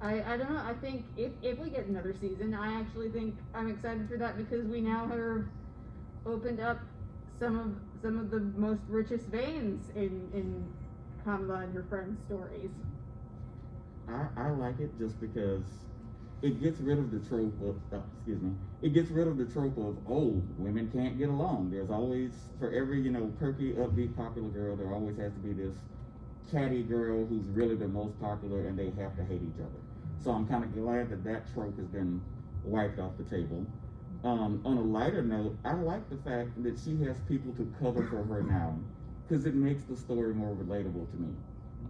I don't know. I think if we get another season, I actually think I'm excited for that, because we now have opened up some of the most richest veins in Kamala and her friends' stories. I like it just because it gets rid of the trope of it gets rid of the trope of, oh, women can't get along. There's always, for every perky, upbeat, popular girl, there always has to be this catty girl who's really the most popular, and they have to hate each other. So I'm kind of glad that trope has been wiped off the table. On a lighter note, I like the fact that she has people to cover for her now, because it makes the story more relatable to me.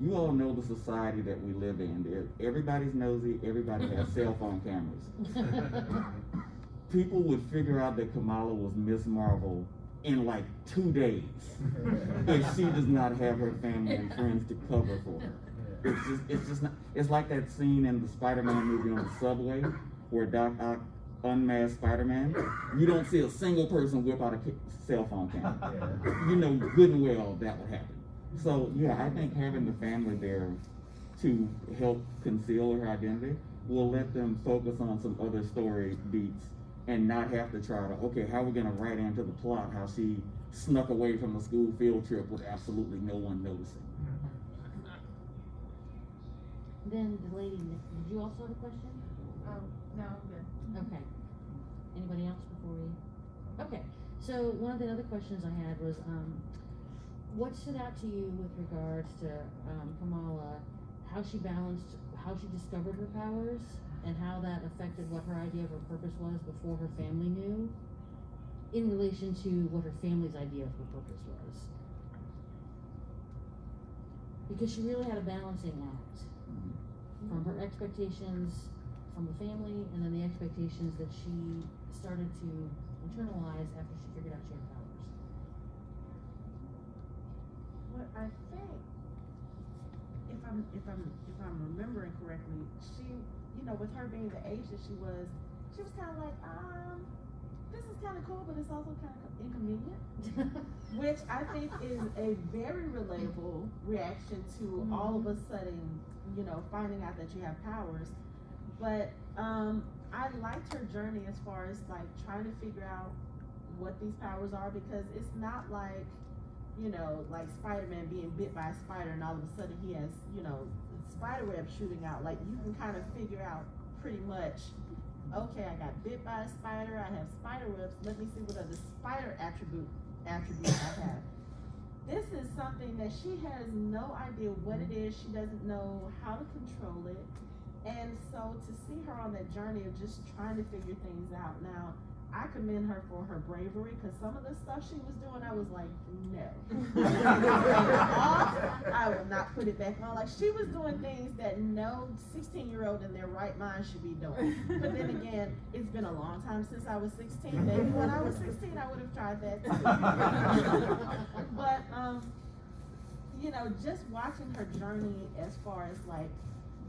You all know the society that we live in. Everybody's nosy, everybody has cell phone cameras. People would figure out that Kamala was Miss Marvel in like 2 days if she does not have her family and friends to cover for her. It's just not. It's like that scene in the Spider-Man movie on the subway where Doc Ock unmasked Spider-Man. You don't see a single person whip out a cell phone camera. You know good and well that would happen. So yeah, I think having the family there to help conceal her identity will let them focus on some other story beats and not have to try to, okay, how are we gonna write into the plot how she snuck away from the school field trip with absolutely no one noticing. Then the lady, did you also have a question? No, I'm good. Okay. Anybody else before we? Okay. So one of the other questions I had was, what stood out to you with regards to Kamala, how she discovered her powers, and how that affected what her idea of her purpose was before her family knew? in relation to what her family's idea of her purpose was. Because she really had a balancing act from her expectations from the family and then the expectations that she started to internalize after she figured out she had powers. What I think, if I'm remembering correctly, she, you know, with her being the age that she was kind of like, this is kind of cool, but it's also kind of inconvenient, which I think is a very relatable reaction to all of a sudden, you know, finding out that you have powers. But I liked her journey as far as like trying to figure out what these powers are, because it's not like, you know, like Spider-Man being bit by a spider and all of a sudden he has, you know, spider web shooting out. Like you can kind of figure out pretty much, okay, I got bit by a spider, I have spider webs, let me see what other spider attributes I have. This is something that she has no idea what it is, she doesn't know how to control it. And so to see her on that journey of just trying to figure things out. Now, I commend her for her bravery, because some of the stuff she was doing, I was like, no. I will not put it back on. Like, she was doing things that no 16-year-old in their right mind should be doing. But then again, it's been a long time since I was 16. Maybe when I was 16, I would have tried that too. But, you know, just watching her journey as far as like,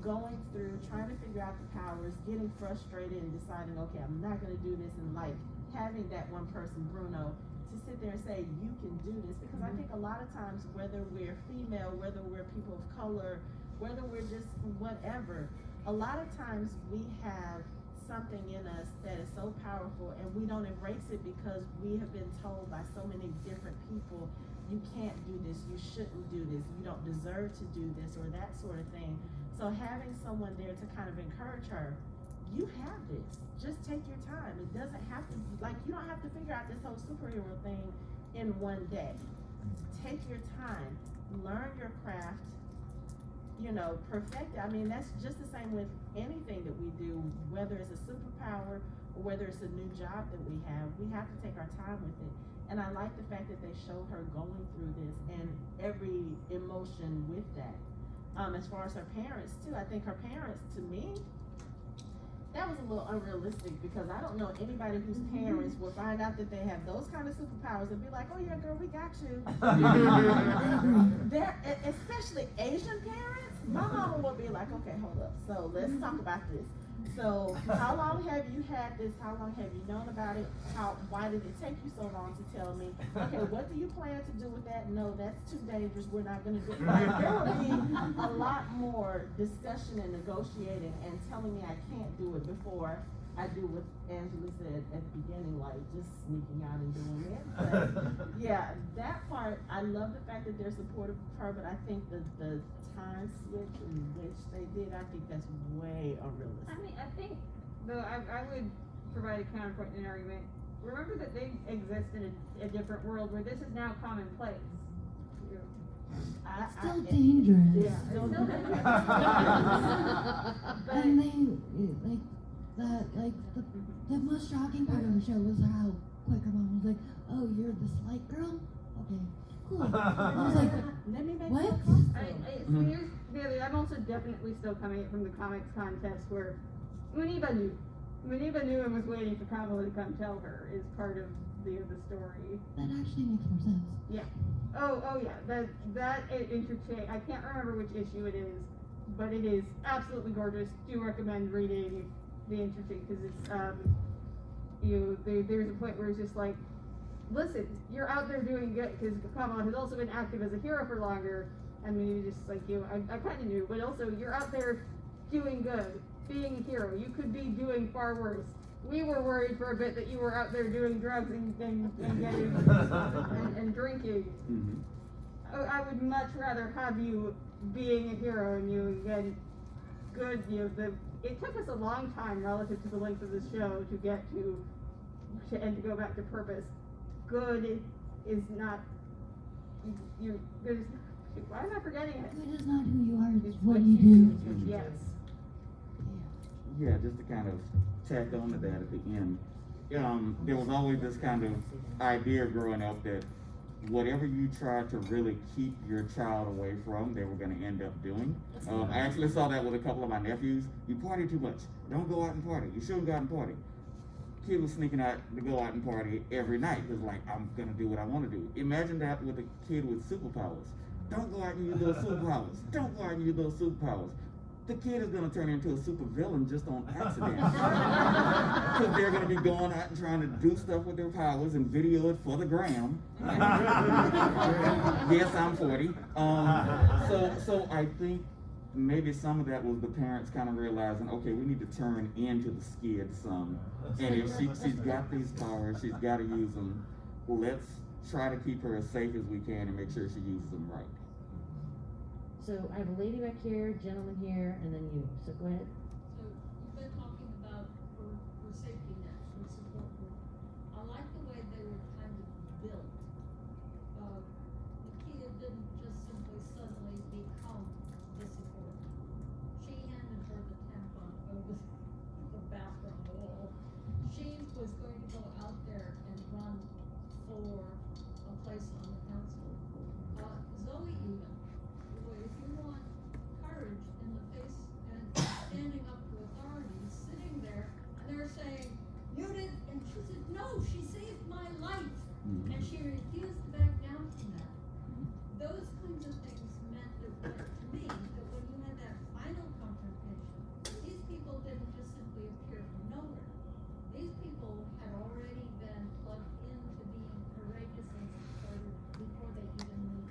going through, trying to figure out the powers, getting frustrated and deciding, okay, I'm not gonna do this, and like having that one person, Bruno, to sit there and say, you can do this. Because I think a lot of times, whether we're female, whether we're people of color, whether we're just whatever, a lot of times we have something in us that is so powerful and we don't embrace it because we have been told by so many different people, you can't do this, you shouldn't do this, you don't deserve to do this, or that sort of thing. So having someone there to kind of encourage her, you have this, just take your time. It doesn't have to, like, you don't have to figure out this whole superhero thing in one day. Take your time, learn your craft, you know, perfect it. I mean, that's just the same with anything that we do, whether it's a superpower or whether it's a new job that we have to take our time with it. And I like the fact that they show her going through this and every emotion with that. As far as her parents too, I think her parents, to me, that was a little unrealistic, because I don't know anybody whose parents will find out that they have those kind of superpowers and be like, oh yeah, girl, we got you. They're, especially Asian parents, my mama will be like, okay, hold up, so let's talk about this. So how long have you had this? How long have you known about it? Why did it take you so long to tell me? Okay, what do you plan to do with that? No, that's too dangerous. We're not going to do it. Like, there will be a lot more discussion and negotiating and telling me I can't do it before I do what Anjeli said at the beginning, like just sneaking out and doing it. But yeah, that part, I love the fact that they're supportive of her, but I think the time switch in which they did, I think that's way unrealistic. I mean, I think, though, I would provide a counterpoint in an argument. Remember that they exist in a different world where this is now commonplace. Still dangerous. Yeah, still dangerous. And they, the most shocking part of the show was how quick her mom was like, oh, you're the slight girl? Okay, cool. I was like, Let me make what? I'm also definitely still coming at it from the comics context where Muniba knew and was waiting for Kamala to come tell her is part of the story. That actually makes more sense. Yeah. Oh yeah. That interchange. I can't remember which issue it is, but it is absolutely gorgeous. Do recommend reading the interchange, because it's there's a point where it's just like, listen, you're out there doing good, because Kamala has also been active as a hero for longer. I mean, you just like I kind of knew, but also you're out there doing good, being a hero. You could be doing far worse. We were worried for a bit that you were out there doing drugs and getting and drinking. Mm-hmm. I would much rather have you being a hero and you again good. It took us a long time relative to the length of the show to get to and to go back to purpose. Good is not you. Why am I forgetting it? Good is not who you are, it's what you do. Yes. Yeah, just to kind of tack on to that at the end, there was always this kind of idea growing up that whatever you tried to really keep your child away from, they were going to end up doing. I actually saw that with a couple of my nephews. You party too much. Don't go out and party. You shouldn't go out and party. Kid was sneaking out to go out and party every night because, like, I'm going to do what I want to do. Imagine that with a kid with superpowers. Don't go out and use those superpowers. Don't go out and use those superpowers. The kid is going to turn into a super villain just on accident. Because they're going to be going out and trying to do stuff with their powers and video it for the gram. Yes, I'm 40. So I think maybe some of that was the parents kind of realizing, okay, we need to turn into the skid some. And if she's got these powers, she's got to use them. Well, let's try to keep her as safe as we can and make sure she uses them right. So I have a lady back here, gentleman here, and then you. So go ahead. So you've been talking about for safety net, for support group. I like the way they were kind of built. The kid didn't just simply suddenly become the support. She handed her the tampon over the bathroom wall. She was going to go out there and run for a place on the council. Zoe even. If you want courage in the face and standing up to authorities, sitting there, and they're saying, you did, and she said, no, she saved my life. And she refused to back down from that. Those kinds of things meant that, to me, that when you had that final confrontation, these people didn't just simply appear from nowhere. These people had already been plugged into being courageous and supportive before they even knew.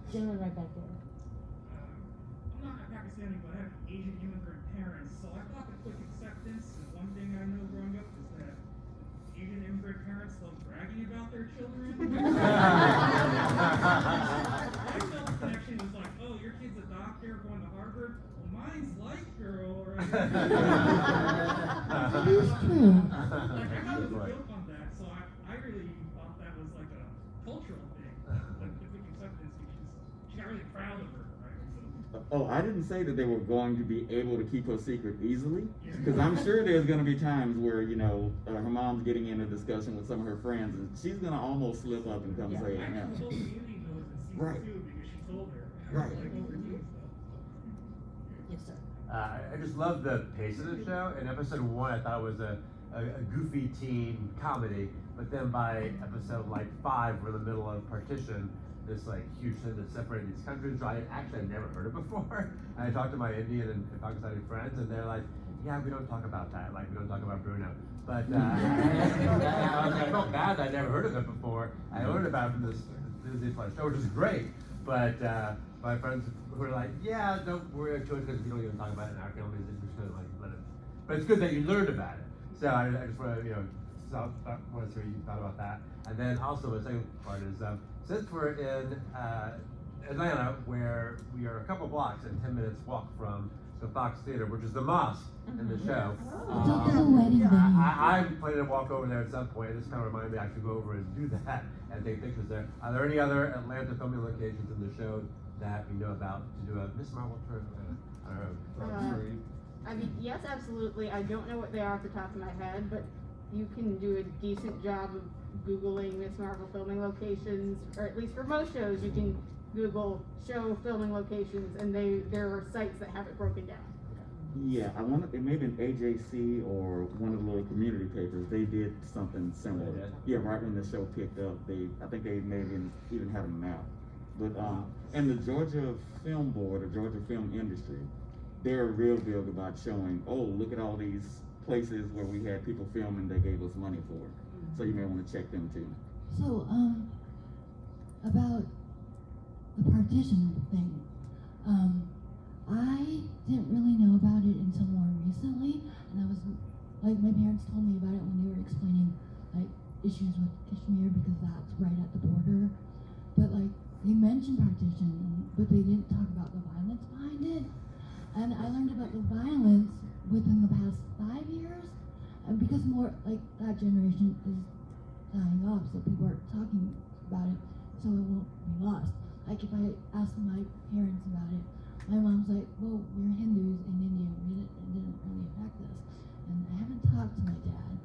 Gentleman right back there. I'm not Pakistani, but I have Asian immigrant parents, so I thought the quick acceptance, and one thing I know growing up is that Asian immigrant parents love bragging about their children. I felt the connection was like, oh, your kid's a doctor going to Harvard. Well, mine's light girl, right? It's true. Like, I thought it was a joke on that, so I really thought that was like a cultural thing. Like the quick acceptance, she got really proud of her, right? So, Oh, I didn't say that they were going to be able to keep her secret easily, because I'm sure there's going to be times where, you know, her mom's getting in a discussion with some of her friends, and she's going to almost slip up and come say it now. the whole community knows in season Right. 2 because she told her. Right. Like over teen stuff. Yes, sir. I just love the pace of the show. In episode 1, I thought it was a goofy teen comedy, but then by episode like 5, we're in the middle of partition, this like huge thing that separated these countries, which I actually had never heard of before. And I talked to my Indian and Pakistani friends, and they're like, yeah, we don't talk about that. Like, we don't talk about Bruno. But I felt bad that I never heard of it before. I learned about it from this Disney Plus show, which is great. But my friends were like, yeah, don't worry too much because we don't even talk about it in our families. And just kind of like let it. But it's good that you learned about it. So I just want to, you know, want to see what you thought about that. And then also the second part is, since we're in Atlanta, where we are a couple blocks and 10 minutes walk from the Fox Theater, which is the mosque in the show. I'm planning to walk over there at some point. This kind of reminded me I should go over and do that and take pictures there. Are there any other Atlanta filming locations in the show that we know about to do a Miss Marvel tour? I don't know. I mean, yes, absolutely. I don't know what they are off the top of my head, but you can do a decent job of Googling Miss Marvel filming locations, or at least for most shows, you can Google show filming locations, and there are sites that have it broken down. Yeah, I wonder, it may have been AJC or one of the little community papers. They did something similar. Yeah, right when the show picked up, I think they maybe even had a map. But and the Georgia Film Board, or Georgia Film Industry, they're real big about showing, oh, look at all these places where we had people filming they gave us money for. So you may want to check them too. So, about the partition thing, I didn't really know about it until more recently, and I was, like, my parents told me about it when they were explaining, like, issues with Kashmir, because that's right at the border, but, like, they mentioned partition, but they didn't talk about the violence behind it, and I learned about the violence within the past 5 years, and because more, like, that generation is dying off, so people are talking about it, so it won't be lost. Like, if I asked my parents about it, my mom's like, well, we're Hindus in India, it didn't really affect us. And I haven't talk to my dad.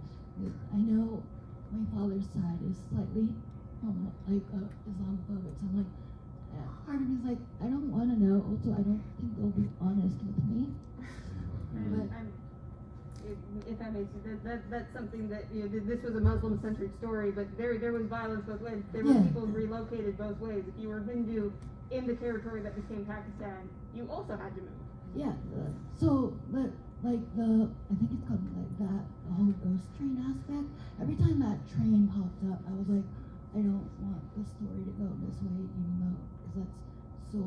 I know my father's side is slightly Islamophobic, so I'm like, part of me is like, I don't want to know. Also, I don't think they'll be honest with me. But If that makes sense, that's something that, you know, this was a Muslim-centric story, but there was violence both ways. There were people relocated both ways. If you were Hindu in the territory that became Pakistan, you also had to move. Yeah, but like I think it's called like that, the whole ghost train aspect. Every time that train popped up, I was like, I don't want the story to go this way, even though, because that's so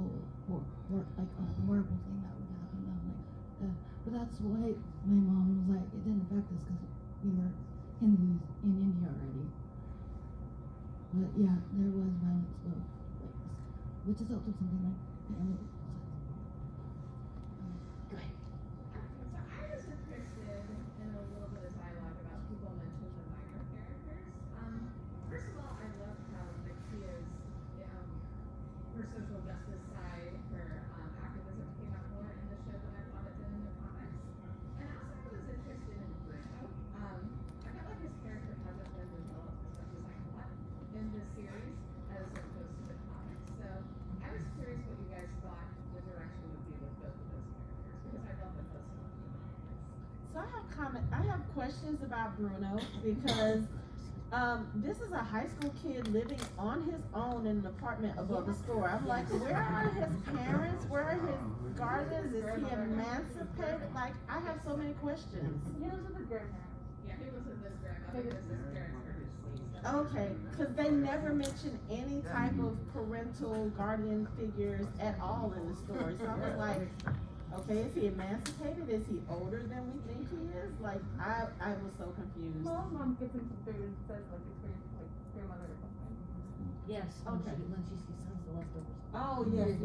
like a horrible thing that would happen. I'm like, but that's why my mom was like, it didn't affect us because we were Hindus in India already. But yeah, there was violence both ways, which is also something like family. So I was interested in a little bit of dialogue about people mentioned the minor characters. First of all, I love how Nixia's her social justice side, her activism came out more in the show than I thought it did in the comics. And also I was interested in Bruno. I felt like his character hasn't been developed as much as I thought in this series as opposed to the comics. So I was curious what you guys thought the direction would be with both of those characters, because I love them both so much. So I have questions about Bruno because this is a high school kid living on his own in an apartment above the store. I'm like, where are his parents? Where are his guardians? Is he emancipated? Like, I have so many questions. He lives with his grandparents. Yeah, he was with his grandmother because his parents were deceased. Okay, because they never mention any type of parental guardian figures at all in the story. So I was like, okay, is he emancipated? Is he older than we think he is? Like, I was so confused. Well, mom gets him some food and says like it's for your grandmother or something. Yes, Okay. when she sends the leftovers. Oh yes,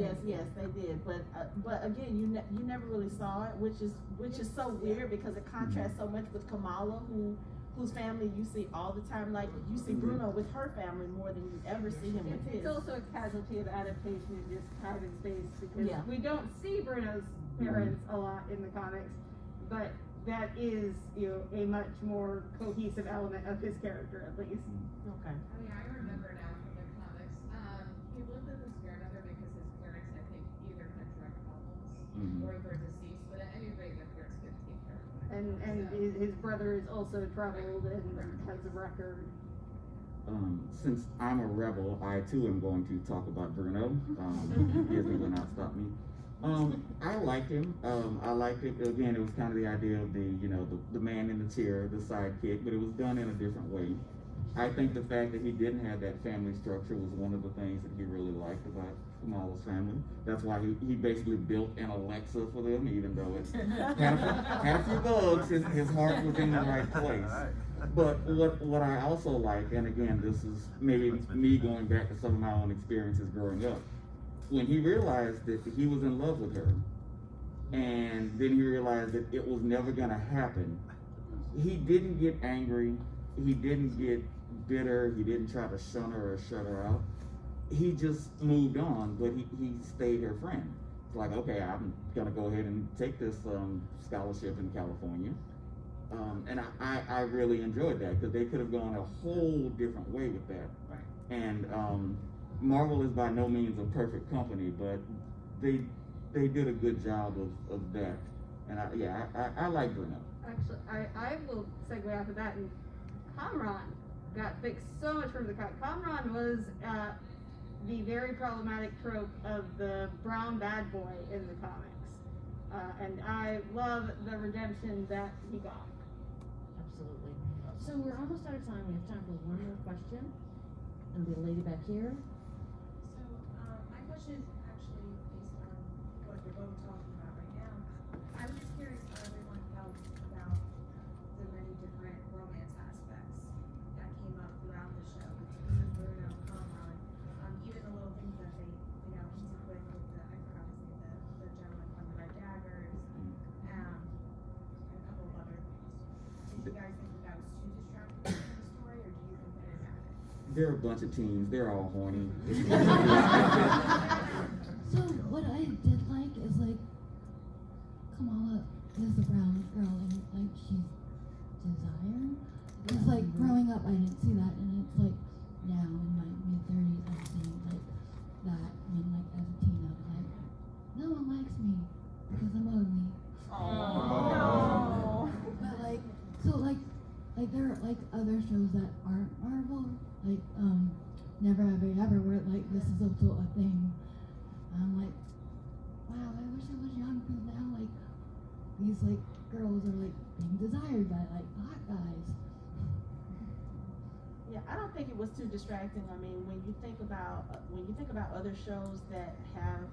they did. But again, you never really saw it, which is so weird because it contrasts so much with Kamala, whose family you see all the time. Like you see Bruno with her family more than you ever see him with his. It's also a casualty of adaptation in this time and space because we don't see Bruno's parents a lot in the comics, but that is, you know, a much more cohesive element of his character at least. Okay. Oh yeah, I remember now from the comics. He lived with his grandmother because his parents, I think, either had drug problems or were deceased, but at any rate, their parents couldn't take care of him. And his brother is also traveled and has a record. Since I'm a rebel, I too am going to talk about Bruno. Disney will not stop me. I liked him. I liked it. Again, it was kind of the idea of the man in the chair, the sidekick, but it was done in a different way. I think the fact that he didn't have that family structure was one of the things that he really liked about Kamala's family. That's why he basically built an Alexa for them, even though it had a few bugs. His heart was in the right place. But what I also like, and again, this is maybe me going back to some of my own experiences growing up, when he realized that he was in love with her, and then he realized that it was never gonna happen, he didn't get angry, he didn't get bitter, he didn't try to shun her or shut her out. He just moved on, but he stayed her friend. It's like, okay, I'm gonna go ahead and take this scholarship in California. And I really enjoyed that because they could have gone a whole different way with that. Right. And Marvel is by no means a perfect company, but they did a good job of that. And I like Bruno. Actually, I will segue off of that, and Kamran got fixed so much from the cut. Kamran was the very problematic trope of the brown bad boy in the comics. And I love the redemption that he got. Absolutely. So we're almost out of time. We have time for one more question. And the lady back here. So, my question is actually based on what you're both talking about right now. I was just curious how everyone felt about the many different romance aspects that came up throughout the show between Bruno and Kamran. Even the little things that they, hinted with the, I forgot his name, the gentleman from the Red Daggers, and a couple of other things. Did you guys think that was too distracting from the story, or do you think that it happened? They're a bunch of teens. They're all horny. So what I did like is like Kamala is a brown girl and like she's just that, but I didn't see that, and it's like now in my mid-30s, I'm seeing like that when like as a teen, I was like, no one likes me because I'm ugly. Oh. But like, so like there are like other shows that aren't Marvel, like Never Have I Ever, where like this is also a thing. I'm like, wow, I wish I was young because now like these like girls are like being desired by like hot guys. Yeah, I don't think it was too distracting. I mean, when you think about other shows that have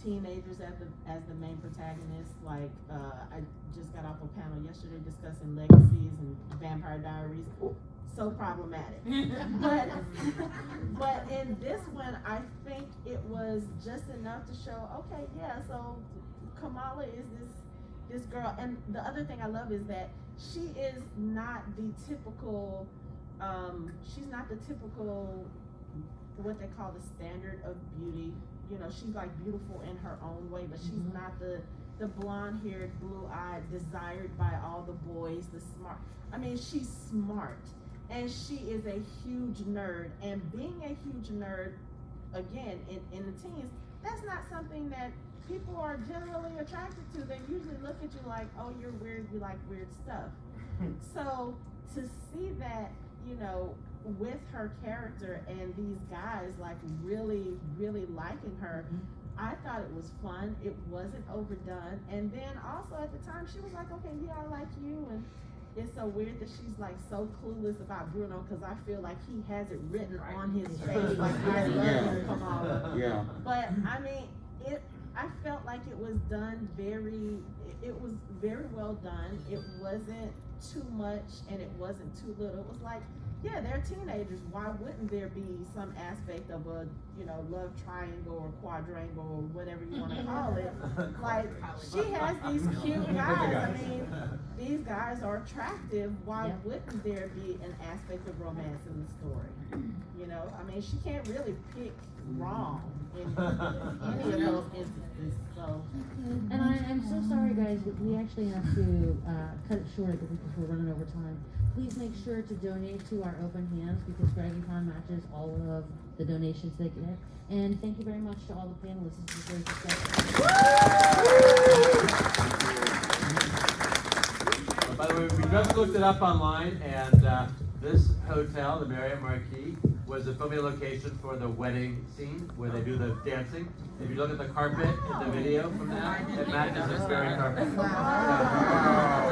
teenagers as the main protagonists, like I just got off a panel yesterday discussing Legacies and Vampire Diaries. So problematic. but in this one, I think it was just enough to show, okay, yeah, so Kamala is this girl. And the other thing I love is that she is not the typical, she's not the typical, what they call the standard of beauty. You know, she's like beautiful in her own way, but she's not the blonde-haired, blue-eyed, desired by all the boys, the smart. I mean, she's smart. And she is a huge nerd. And being a huge nerd, again, in the teens, that's not something that people are generally attracted to. They usually look at you like, oh, you're weird, you like weird stuff. So to see that, you know, with her character and these guys like really, really liking her, I thought it was fun. It wasn't overdone. And then also at the time, she was like, okay, yeah, I like you. And it's so weird that she's like so clueless about Bruno, because I feel like he has it written on his face, like I love you, Kamala. Yeah. But I mean, I felt like it was done it was very well done. It wasn't too much and it wasn't too little. It was like, yeah, they're teenagers. Why wouldn't there be some aspect of a, you know, love triangle or quadrangle or whatever you want to call it? Like, she has these cute guys. I mean, these guys are attractive. Why wouldn't there be an aspect of romance in the story? You know, I mean, she can't really pick wrong in any of those instances. So, and I'm so sorry, guys, but we actually have to cut it short because we're running over time. Please make sure to donate to our open hands because Scraggy Pond matches all of the donations they get. And thank you very much to all the panelists. This was very successful. By the way, we just looked it up online, and this hotel, the Marriott Marquis, was a filming location for the wedding scene where they do the dancing. If you look at the carpet in the video from that, it matches this very carpet. Wow.